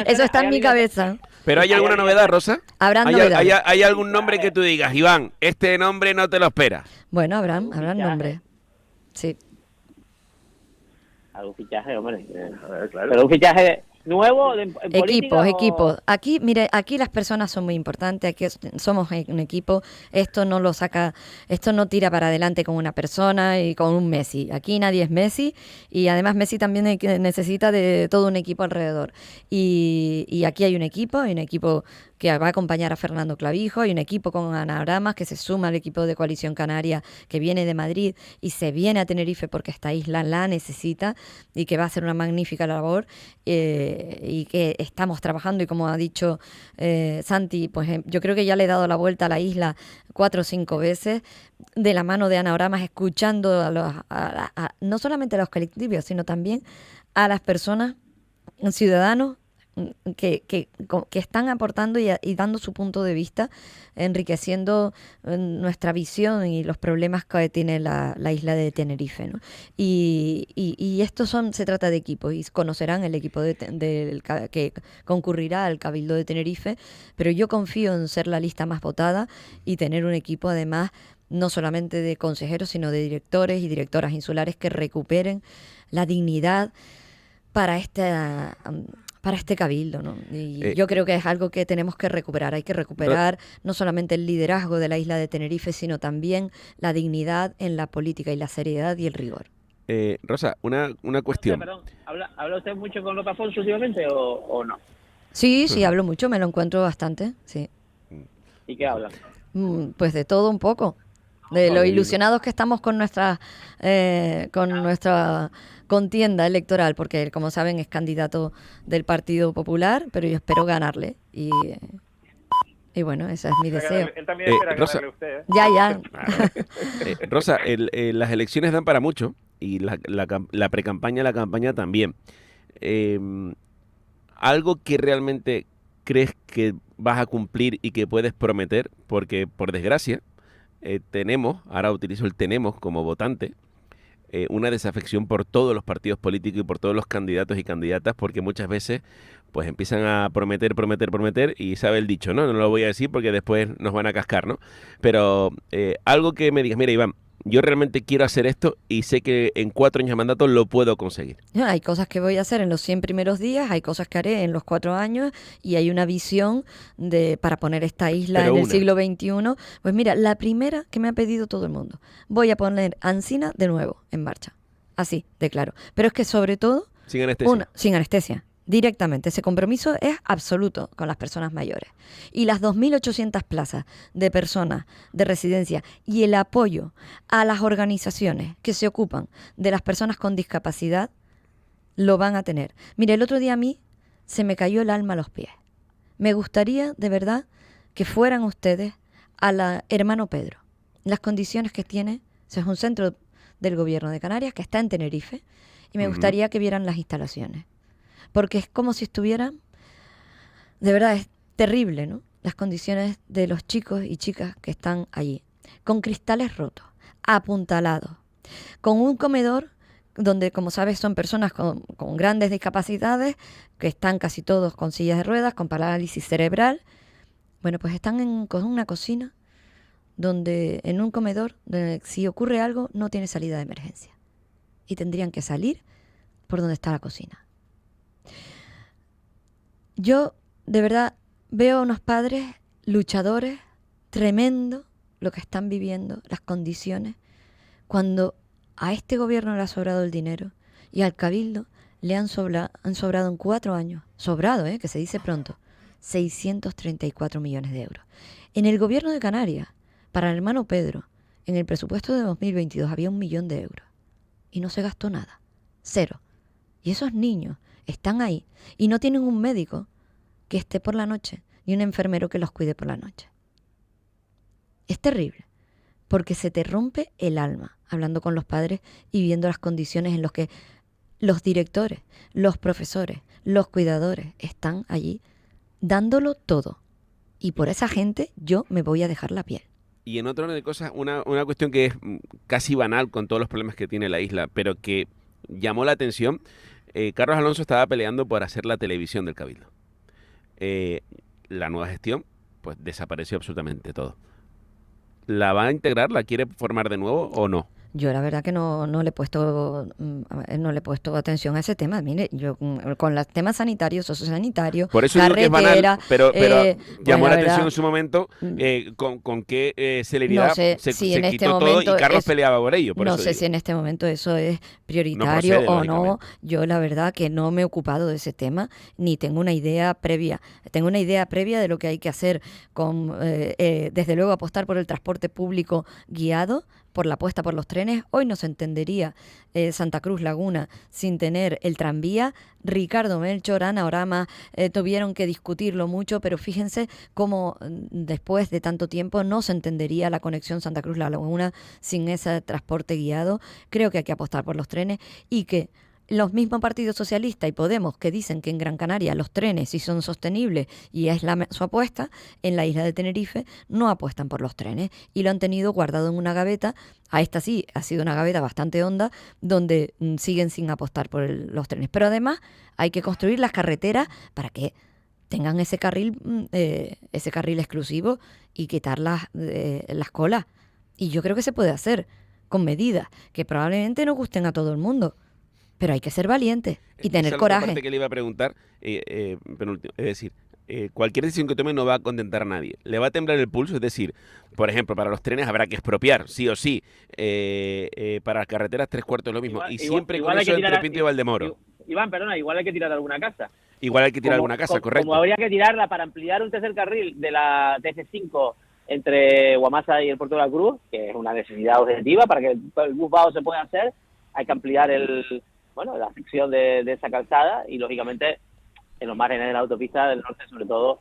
eso está en mi cabeza. ¿Pero hay alguna novedad, Rosa? Habrán ¿Hay, novedades. hay algún nombre que tú digas, Iván, este nombre no te lo esperas? Bueno, habrán nombres. Sí. Algún fichaje, hombre. Claro. Pero un fichaje nuevo en política, Equipos. Aquí, mire, aquí las personas son muy importantes, aquí somos un equipo, esto no tira para adelante con una persona y con un Messi. Aquí nadie es Messi y además Messi también necesita de todo un equipo alrededor. Y aquí hay un equipo que va a acompañar a Fernando Clavijo, hay un equipo con anagramas que se suma al equipo de Coalición Canaria que viene de Madrid y se viene a Tenerife porque esta isla la necesita y que va a hacer una magnífica labor y que estamos trabajando y como ha dicho Santi, pues yo creo que ya le he dado la vuelta a la isla 4 o 5 veces de la mano de anagramas, escuchando no solamente a los colectivos, sino también a las personas, ciudadanos, que están aportando y dando su punto de vista, enriqueciendo nuestra visión y los problemas que tiene la isla de Tenerife, ¿no? Y esto se trata de equipos, y conocerán el equipo que concurrirá al Cabildo de Tenerife, pero yo confío en ser la lista más votada y tener un equipo además no solamente de consejeros, sino de directores y directoras insulares que recuperen la dignidad para este cabildo, ¿no? Y yo creo que es algo que tenemos que recuperar. Hay que recuperar no solamente el liderazgo de la isla de Tenerife, sino también la dignidad en la política y la seriedad y el rigor. Rosa, una cuestión. Perdón, ¿habla usted mucho con López Afonso últimamente o no? Sí, hablo mucho, me lo encuentro bastante, sí. ¿Y qué hablan? Pues de todo un poco. De lo ilusionados que estamos con nuestra contienda electoral, porque él, como saben, es candidato del Partido Popular, pero yo espero ganarle. Y bueno, ese es mi deseo. Él también espera Rosa, ganarle a usted, ¿eh? Ya. Rosa, las elecciones dan para mucho y la pre-campaña, la campaña también. Algo que realmente crees que vas a cumplir y que puedes prometer, porque por desgracia ahora utilizo el tenemos como votante, una desafección por todos los partidos políticos y por todos los candidatos y candidatas, porque muchas veces pues empiezan a prometer y sabe el dicho, ¿no? No lo voy a decir porque después nos van a cascar, ¿no? Pero algo que me digas, mira, Iván, yo realmente quiero hacer esto y sé que en 4 años de mandato lo puedo conseguir. Hay cosas que voy a hacer en los 100 primeros días, hay cosas que haré en los 4 años y hay una visión para poner esta isla en el siglo XXI. Pues mira, la primera que me ha pedido todo el mundo, voy a poner Ancina de nuevo en marcha. Así, de claro. Pero es que sobre todo... Sin anestesia. Sin anestesia. Directamente, ese compromiso es absoluto con las personas mayores. Y las 2.800 plazas de personas de residencia y el apoyo a las organizaciones que se ocupan de las personas con discapacidad lo van a tener. Mire, el otro día a mí se me cayó el alma a los pies. Me gustaría, de verdad, que fueran ustedes a la Hermano Pedro. Las condiciones que tiene, es un centro del gobierno de Canarias que está en Tenerife, y me gustaría que vieran las instalaciones. Porque es como si estuvieran, de verdad es terrible, ¿no? Las condiciones de los chicos y chicas que están allí, con cristales rotos, apuntalados, con un comedor donde, como sabes, son personas con grandes discapacidades, que están casi todos con sillas de ruedas, con parálisis cerebral. Bueno, pues están con una cocina donde, en un comedor, donde si ocurre algo, no tiene salida de emergencia. Y tendrían que salir por donde está la cocina. Yo, de verdad, veo a unos padres luchadores, tremendo lo que están viviendo, las condiciones, cuando a este gobierno le ha sobrado el dinero y al Cabildo le han sobrado en 4 años, que se dice pronto, 634 millones de euros. En el gobierno de Canarias, para el Hermano Pedro, en el presupuesto de 2022 había 1 millón de euros y no se gastó nada, 0. Y esos niños están ahí y no tienen un médico que esté por la noche ni un enfermero que los cuide por la noche. Es terrible, porque se te rompe el alma hablando con los padres y viendo las condiciones en las que los directores, los profesores, los cuidadores están allí dándolo todo Y por esa gente yo me voy a dejar la piel. Y en otro orden de cosas, una cuestión que es casi banal con todos los problemas que tiene la isla, pero que llamó la atención, Carlos Alonso estaba peleando por hacer la televisión del Cabildo. La nueva gestión, pues desapareció absolutamente todo. ¿La va a integrar? ¿La quiere formar de nuevo o no? Yo la verdad que no le he puesto atención a ese tema. Mire, yo con los temas sanitarios, sociosanitarios, por eso digo que es carretera, banal, pero llamó pues la la atención verdad, en su momento con qué celeridad no sé se si en este quitó todo y momento Carlos peleaba por ello. Por no eso sé digo. si en este momento eso es No prioritario procede, o no. lógicamente. Yo la verdad que no me he ocupado de ese tema, ni tengo una idea previa. Tengo una idea previa de lo que hay que hacer con, desde luego, apostar por el transporte público guiado, por la apuesta por los trenes. Hoy no se entendería Santa Cruz Laguna sin tener el tranvía. Ricardo Melchor, Ana Orama tuvieron que discutirlo mucho, pero fíjense cómo después de tanto tiempo no se entendería la conexión Santa Cruz Laguna sin ese transporte guiado. Creo que hay que apostar por los trenes y que los mismos partidos socialistas y Podemos que dicen que en Gran Canaria los trenes sí son sostenibles y es su apuesta, en la isla de Tenerife no apuestan por los trenes y lo han tenido guardado en una gaveta. A esta sí, ha sido una gaveta bastante honda donde siguen sin apostar por los trenes. Pero además hay que construir las carreteras para que tengan ese carril exclusivo y quitar las colas. Y yo creo que se puede hacer con medidas que probablemente no gusten a todo el mundo. Pero hay que ser valiente y tener Esa es la otra coraje. parte que le iba a preguntar, penúltimo, es decir, cualquier decisión que tome no va a contentar a nadie. Le va a temblar el pulso, es decir, por ejemplo, para los trenes habrá que expropiar, sí o sí. Para las carreteras 3/4 es lo mismo. Siempre con eso entre Pinto y Valdemoro. Iván, perdona, igual hay que tirar alguna casa. Igual hay que tirar alguna casa, correcto. Como habría que tirarla para ampliar un tercer carril de la TC5 entre Guamasa y el Puerto de la Cruz, que es una necesidad objetiva para que el bus bajo se pueda hacer, hay que ampliar la sección de esa calzada y, lógicamente, en los márgenes de la autopista del norte, sobre todo,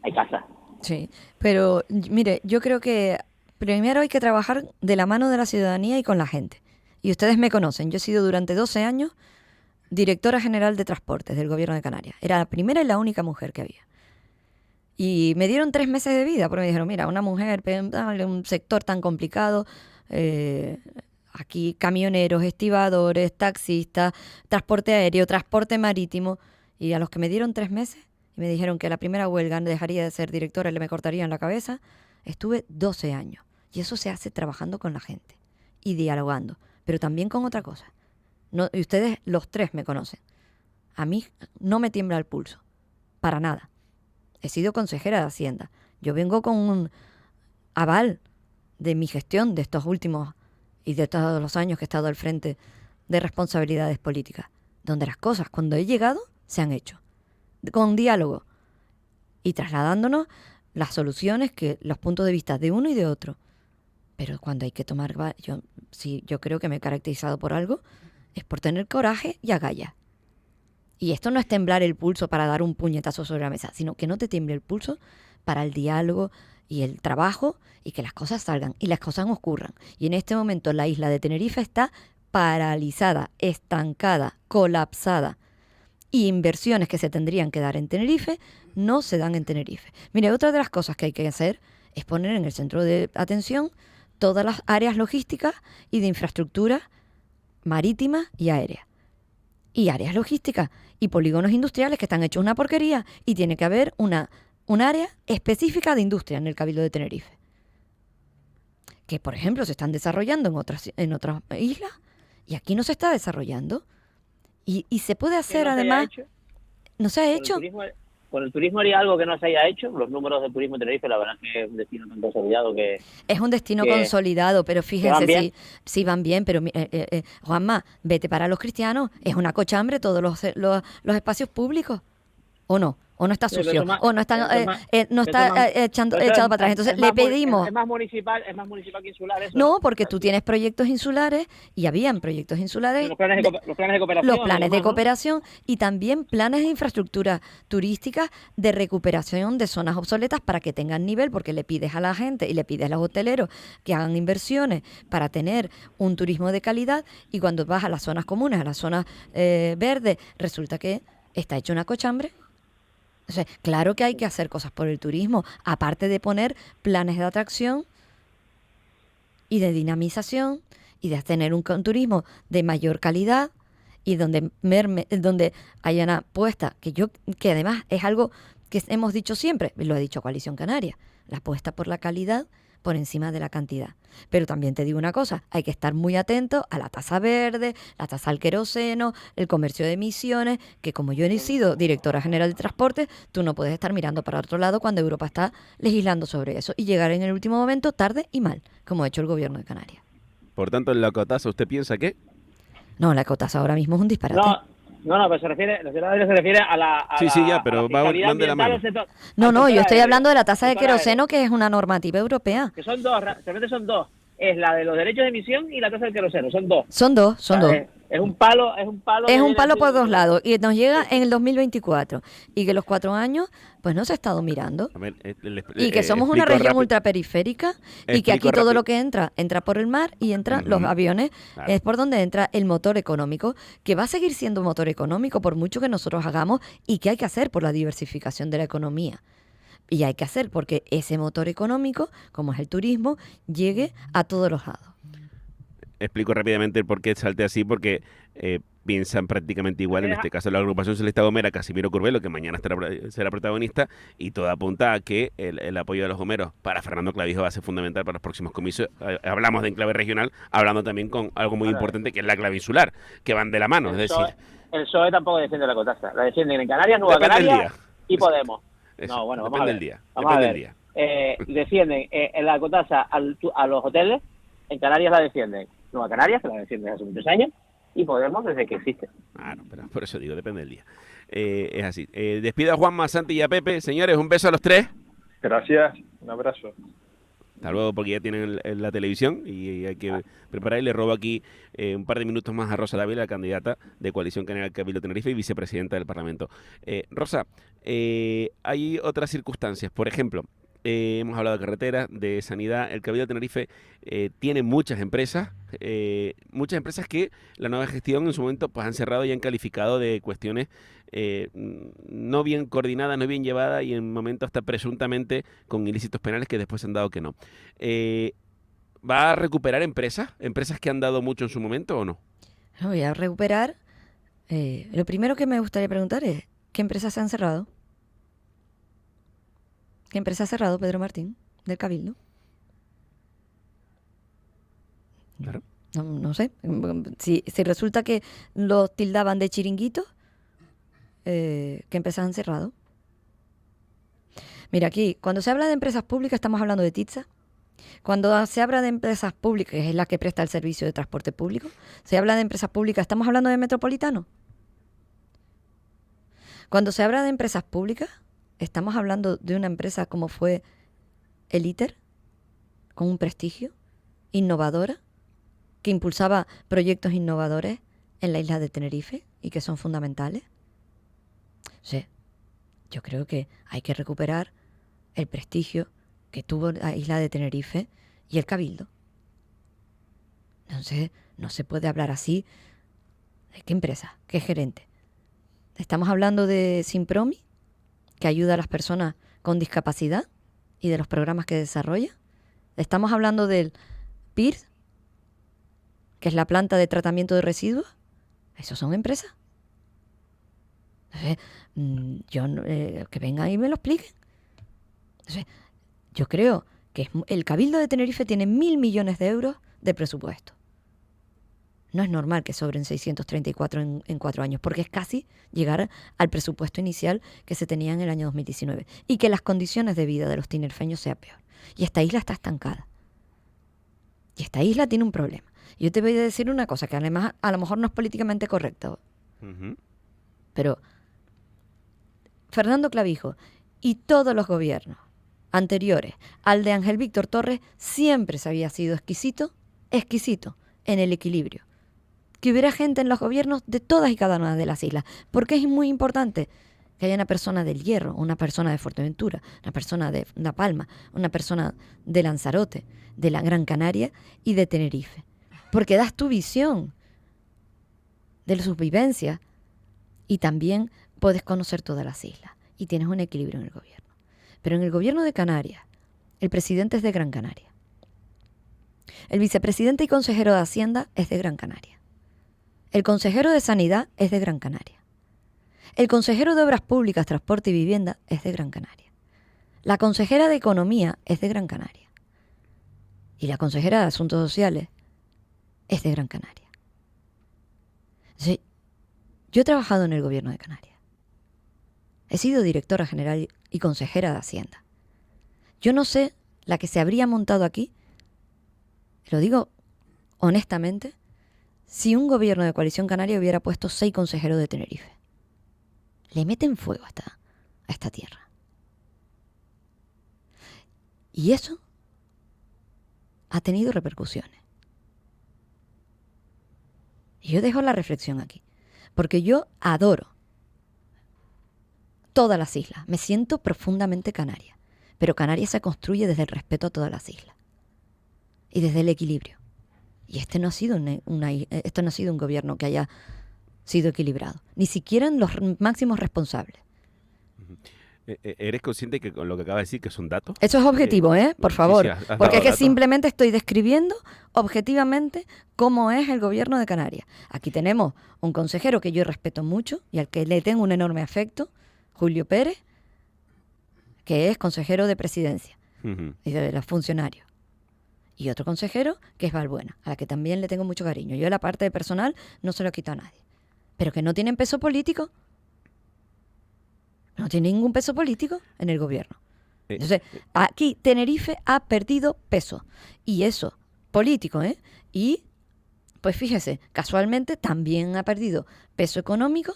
hay casas. Sí, pero mire, yo creo que primero hay que trabajar de la mano de la ciudadanía y con la gente. Y ustedes me conocen, yo he sido durante 12 años directora general de transportes del Gobierno de Canarias. Era la primera y la única mujer que había. Y me dieron 3 meses de vida porque me dijeron, mira, una mujer, un sector tan complicado, aquí camioneros, estibadores, taxistas, transporte aéreo, transporte marítimo. Y a los que me dieron 3 meses y me dijeron que a la primera huelga dejaría de ser directora y me cortarían la cabeza, estuve 12 años. Y eso se hace trabajando con la gente y dialogando, pero también con otra cosa. No, y ustedes los 3 me conocen. A mí no me tiembla el pulso, para nada. He sido consejera de Hacienda. Yo vengo con un aval de mi gestión de estos últimos y de todos los años que he estado al frente de responsabilidades políticas, donde las cosas cuando he llegado se han hecho, con diálogo y trasladándonos las soluciones, los puntos de vista de uno y de otro. Pero cuando hay que tomar, yo creo que me he caracterizado por algo, es por tener coraje y agallas. Y esto no es temblar el pulso para dar un puñetazo sobre la mesa, sino que no te tiemble el pulso para el diálogo y el trabajo y que las cosas salgan y las cosas ocurran. Y en este momento la isla de Tenerife está paralizada, estancada, colapsada. Y inversiones que se tendrían que dar en Tenerife no se dan en Tenerife. Mire, otra de las cosas que hay que hacer es poner en el centro de atención todas las áreas logísticas y de infraestructura marítima y aérea. Y áreas logísticas y polígonos industriales que están hechos una porquería y tiene que haber un área específica de industria en el Cabildo de Tenerife. Que, por ejemplo, se están desarrollando en otras islas y aquí no se está desarrollando. Y se puede hacer, además... ¿No se ha hecho? Con el turismo haría algo que no se haya hecho. Los números de turismo en Tenerife, la verdad es que es un destino tan consolidado que... Es un destino consolidado, pero fíjense, sí van bien, pero Juanma, vete para los cristianos, es una cochambre todos los espacios públicos, ¿o no? O no está sucio, o no está echado para atrás. Entonces le pedimos... Es más municipal que insular eso. No, porque tú tienes proyectos insulares y habían proyectos insulares. Los planes de cooperación. Los planes de cooperación y también planes de infraestructura turística de recuperación de zonas obsoletas para que tengan nivel, porque le pides a la gente y le pides a los hoteleros que hagan inversiones para tener un turismo de calidad y cuando vas a las zonas comunes, a las zonas verdes, resulta que está hecho una cochambre. Entonces, claro que hay que hacer cosas por el turismo, aparte de poner planes de atracción y de dinamización y de tener un turismo de mayor calidad y donde haya una apuesta, que además es algo que hemos dicho siempre, lo ha dicho Coalición Canaria, la apuesta por la calidad por encima de la cantidad. Pero también te digo una cosa, hay que estar muy atento a la tasa verde, la tasa al queroseno, el comercio de emisiones, que como yo he sido directora general de transporte, tú no puedes estar mirando para otro lado cuando Europa está legislando sobre eso y llegar en el último momento tarde y mal, como ha hecho el gobierno de Canarias. Por tanto, en la ecotasa, ¿usted piensa que? No, la ecotasa ahora mismo es un disparate. No, pero se refiere a la Sí, ya, pero van de la mano. No, yo estoy hablando de la tasa de queroseno, que es una normativa europea. Que son dos, realmente son dos. Es la de los derechos de emisión y la tasa del queroseno, son dos. Son dos. Es un palo. Es un palo por dos lados y nos llega en el 2024 y que los 4 años pues no se ha estado mirando. A ver, Y que somos una región ultraperiférica y que aquí todo lo que entra por el mar y entran los aviones. Claro. Es por donde entra el motor económico, que va a seguir siendo motor económico por mucho que nosotros hagamos y que hay que hacer por la diversificación de la economía. Y hay que hacer porque ese motor económico, como es el turismo, llegue a todos los lados. Explico rápidamente el por qué salte así, porque piensan prácticamente igual, en este caso la agrupación Celesta Gomera, Casimiro Curbelo, que mañana será protagonista, y todo apunta a que el apoyo de los gomeros para Fernando Clavijo va a ser fundamental para los próximos comicios. Hablamos de enclave regional, hablando también con algo muy importante, que es la clave insular, que van de la mano, es decir... El PSOE tampoco defiende la ecotasa, la defienden en Canarias, Nueva Canarias y Podemos. Eso, No, bueno, vamos depende a ver. del día. Vamos a Depende ver. del día. Defienden en la ecotasa a los hoteles, en Canarias la defienden Nueva Canarias, que la defienden hace muchos años, y Podemos desde que existe. Claro, pero por eso digo, depende del día. Es así. Despido a Juanma, Santi y a Pepe. Señores, un beso a los tres. Gracias, un abrazo. Hasta luego, porque ya tienen la televisión y hay que preparar. Y le robo aquí un par de minutos más a Rosa Dávila, candidata de Coalición Canaria al Cabildo Tenerife y vicepresidenta del Parlamento. Rosa, hay otras circunstancias. Por ejemplo, hemos hablado de carreteras, de sanidad. El Cabildo Tenerife tiene muchas empresas que la nueva gestión en su momento pues han cerrado y han calificado de cuestiones no bien coordinadas, no bien llevadas y en momentos hasta presuntamente con ilícitos penales que después han dado que no. ¿Va a recuperar empresas que han dado mucho en su momento o no? No, voy a recuperar. Lo primero que me gustaría preguntar es, ¿qué empresas se han cerrado? ¿Qué empresa ha cerrado Pedro Martín del Cabildo? Claro. No sé. Si resulta que los tildaban de chiringuitos, ¿qué empresas han cerrado? Mira, aquí, cuando se habla de empresas públicas, estamos hablando de TITSA. Cuando se habla de empresas públicas, que es la que presta el servicio de transporte público, se habla de empresas públicas, ¿estamos hablando de Metropolitano? Cuando se habla de empresas públicas, estamos hablando de una empresa como fue el ITER, con un prestigio, innovadora, que impulsaba proyectos innovadores en la isla de Tenerife y que son fundamentales. Sí, yo creo que hay que recuperar el prestigio que tuvo la isla de Tenerife y el Cabildo. Entonces, no se puede hablar así. ¿De qué empresa? ¿Qué gerente? Estamos hablando de Simpromi, que ayuda a las personas con discapacidad y de los programas que desarrolla. Estamos hablando del PIRS, que es la planta de tratamiento de residuos. ¿Esos son empresas? Entonces, que vengan y me lo expliquen. Entonces, yo creo que el Cabildo de Tenerife tiene 1.000 millones de euros de presupuesto. No es normal que sobren 634 en 4 años, porque es casi llegar al presupuesto inicial que se tenía en el año 2019. Y que las condiciones de vida de los tinerfeños sea peor. Y esta isla está estancada. Y esta isla tiene un problema. Yo te voy a decir una cosa que además a lo mejor no es políticamente correcta. Pero Fernando Clavijo y todos los gobiernos anteriores al de Ángel Víctor Torres siempre se había sido exquisito en el equilibrio. Que hubiera gente en los gobiernos de todas y cada una de las islas. Porque es muy importante que haya una persona del Hierro, una persona de Fuerteventura, una persona de La Palma, una persona de Lanzarote, de la Gran Canaria y de Tenerife. Porque das tu visión de sus vivencias y también puedes conocer todas las islas. y tienes un equilibrio en el gobierno. Pero en el gobierno de Canarias, el presidente es de Gran Canaria. El vicepresidente y consejero de Hacienda es de Gran Canaria. El consejero de Sanidad es de Gran Canaria. El consejero de Obras Públicas, Transporte y Vivienda es de Gran Canaria. La consejera de Economía es de Gran Canaria. Y la consejera de Asuntos Sociales es de Gran Canaria. Sí, yo he trabajado en el gobierno de Canarias. He sido directora general y consejera de Hacienda. Yo no sé la que se habría montado aquí, lo digo honestamente, si un gobierno de coalición canaria hubiera puesto 6 consejeros de Tenerife. Le meten fuego a esta tierra. Y eso ha tenido repercusiones. Y yo dejo la reflexión aquí, porque yo adoro todas las islas. Me siento profundamente canaria, pero Canarias se construye desde el respeto a todas las islas y desde el equilibrio. Y este no ha sido esto no ha sido un gobierno que haya sido equilibrado, ni siquiera en los máximos responsables. ¿Eres consciente que con lo que acabas de decir que son datos? Eso es objetivo, por favor. Sí, has Porque dado es que datos. simplemente estoy describiendo objetivamente cómo es el gobierno de Canarias. Aquí tenemos un consejero que yo respeto mucho y al que le tengo un enorme afecto, Julio Pérez, que es consejero de presidencia Ujú. y de los funcionarios. Y otro consejero que es Balbuena, a la que también le tengo mucho cariño. Yo la parte de personal no se lo quito a nadie. Pero que no tienen peso político. No tiene ningún peso político en el gobierno. Entonces, aquí Tenerife ha perdido peso. Y eso, político, Y, pues fíjese, casualmente también ha perdido peso económico,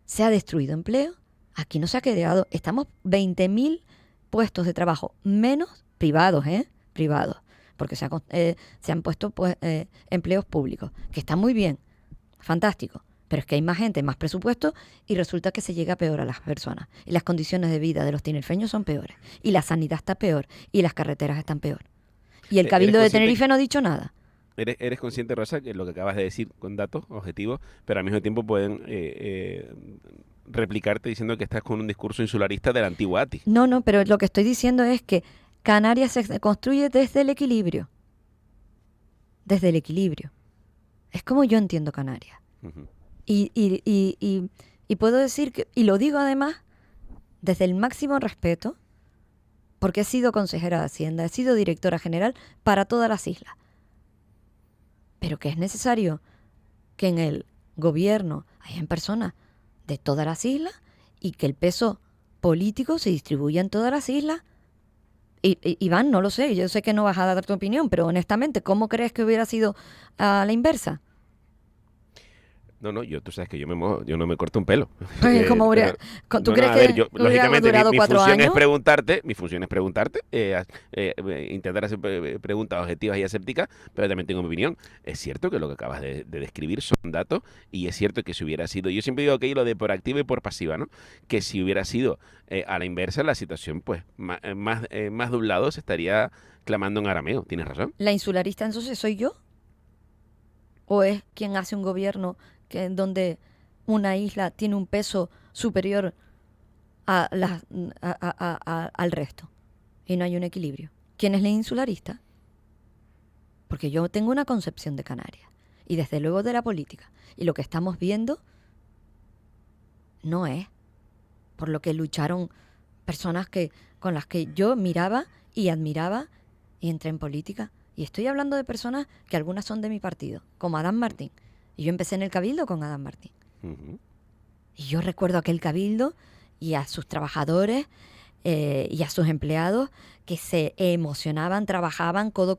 se ha destruido empleo. Aquí no se ha quedado. Estamos 20.000 puestos de trabajo menos privados, privados. Porque se han puesto pues, empleos públicos, que está muy bien, fantástico. Pero es que hay más gente, más presupuesto y resulta que se llega peor a las personas. Y las condiciones de vida de los tinerfeños son peores. Y la sanidad está peor. Y las carreteras están peor. Y el Cabildo de Tenerife no ha dicho nada. Eres consciente, Rosa, que lo que acabas de decir con datos objetivos, pero al mismo tiempo pueden replicarte diciendo que estás con un discurso insularista de la antigua ATI. No, pero lo que estoy diciendo es que Canarias se construye desde el equilibrio. Desde el equilibrio. Es como yo entiendo Canarias. Ujú. Y puedo decir que, y lo digo además, desde el máximo respeto, porque he sido consejera de Hacienda, he sido directora general para todas las islas. Pero que es necesario que en el gobierno hayan personas de todas las islas y que el peso político se distribuya en todas las islas. Iván, no lo sé, yo sé que no vas a dar tu opinión, pero honestamente, ¿cómo crees que hubiera sido a la inversa? No, tú sabes que yo no me corto un pelo. ¿Cómo hubiera, ¿Tú crees que hubiera lógicamente, durado mi 4 función años? mi función es preguntarte, intentar hacer preguntas objetivas y asépticas, pero también tengo mi opinión. Es cierto que lo que acabas de describir son datos y es cierto que si hubiera sido, yo siempre digo que lo de por activa y por pasiva, ¿no? Que si hubiera sido a la inversa, la situación, pues, más de un lado se estaría clamando en arameo. ¿Tienes razón? ¿La insularista entonces soy yo? ¿O es quien hace un gobierno donde una isla tiene un peso superior al resto y no hay un equilibrio? ¿Quién es la insularista? Porque yo tengo una concepción de Canarias y desde luego de la política, y lo que estamos viendo no es por lo que lucharon personas con las que yo miraba y admiraba y entré en política. Y estoy hablando de personas que algunas son de mi partido, como Adán Martín. Y yo empecé en el Cabildo con Adán Martín. Ujú. Y yo recuerdo aquel Cabildo y a sus trabajadores y a sus empleados que se emocionaban, trabajaban codo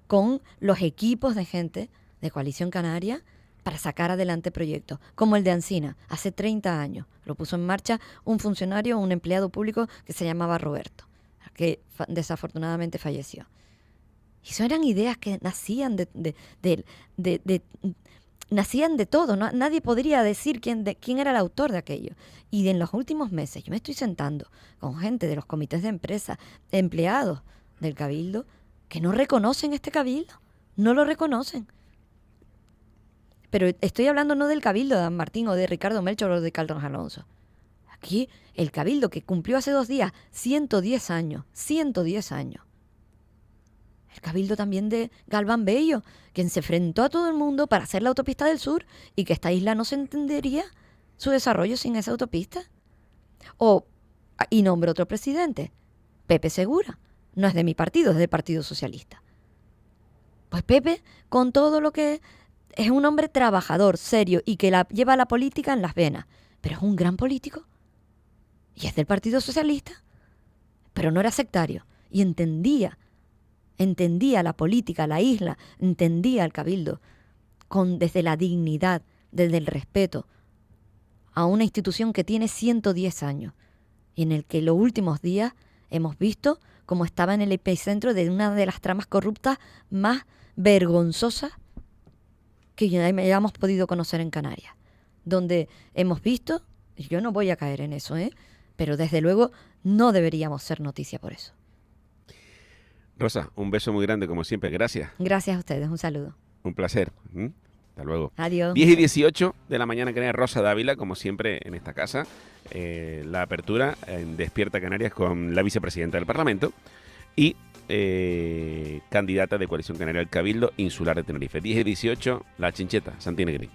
con los equipos de gente de Coalición Canaria para sacar adelante proyectos, como el de Ancina, hace 30 años. Lo puso en marcha un funcionario, un empleado público que se llamaba Roberto, que desafortunadamente falleció. Y eso eran ideas que nacían nacían de todo, ¿no? Nadie podría decir quién era el autor de aquello. Y en los últimos meses yo me estoy sentando con gente de los comités de empresa, empleados del Cabildo, que no reconocen este Cabildo, no lo reconocen. Pero estoy hablando no del Cabildo de Dan Martín o de Ricardo Melchor o de Carlos Alonso. Aquí el Cabildo, que cumplió hace 2 días 110 años, 110 años. El Cabildo también de Galván Bello, quien se enfrentó a todo el mundo para hacer la autopista del sur y que esta isla no se entendería su desarrollo sin esa autopista. Y nombro otro presidente, Pepe Segura. No es de mi partido, es del Partido Socialista. Pues Pepe, con todo lo que es un hombre trabajador, serio y que lleva la política en las venas, pero es un gran político y es del Partido Socialista, pero no era sectario y entendía la política, la isla, entendía el Cabildo desde la dignidad, desde el respeto a una institución que tiene 110 años y en el que los últimos días hemos visto cómo estaba en el epicentro de una de las tramas corruptas más vergonzosas que ya hayamos podido conocer en Canarias, donde hemos visto, y yo no voy a caer en eso, pero desde luego no deberíamos ser noticia por eso. Rosa, un beso muy grande como siempre, gracias. Gracias a ustedes, un saludo. Un placer. Hasta luego. Adiós. 10:18 de la mañana, Canarias. Rosa Dávila, como siempre en esta casa. La apertura en Despierta Canarias con la vicepresidenta del Parlamento y candidata de Coalición Canaria al Cabildo Insular de Tenerife. 10:18, La Chincheta, Santi Negrín.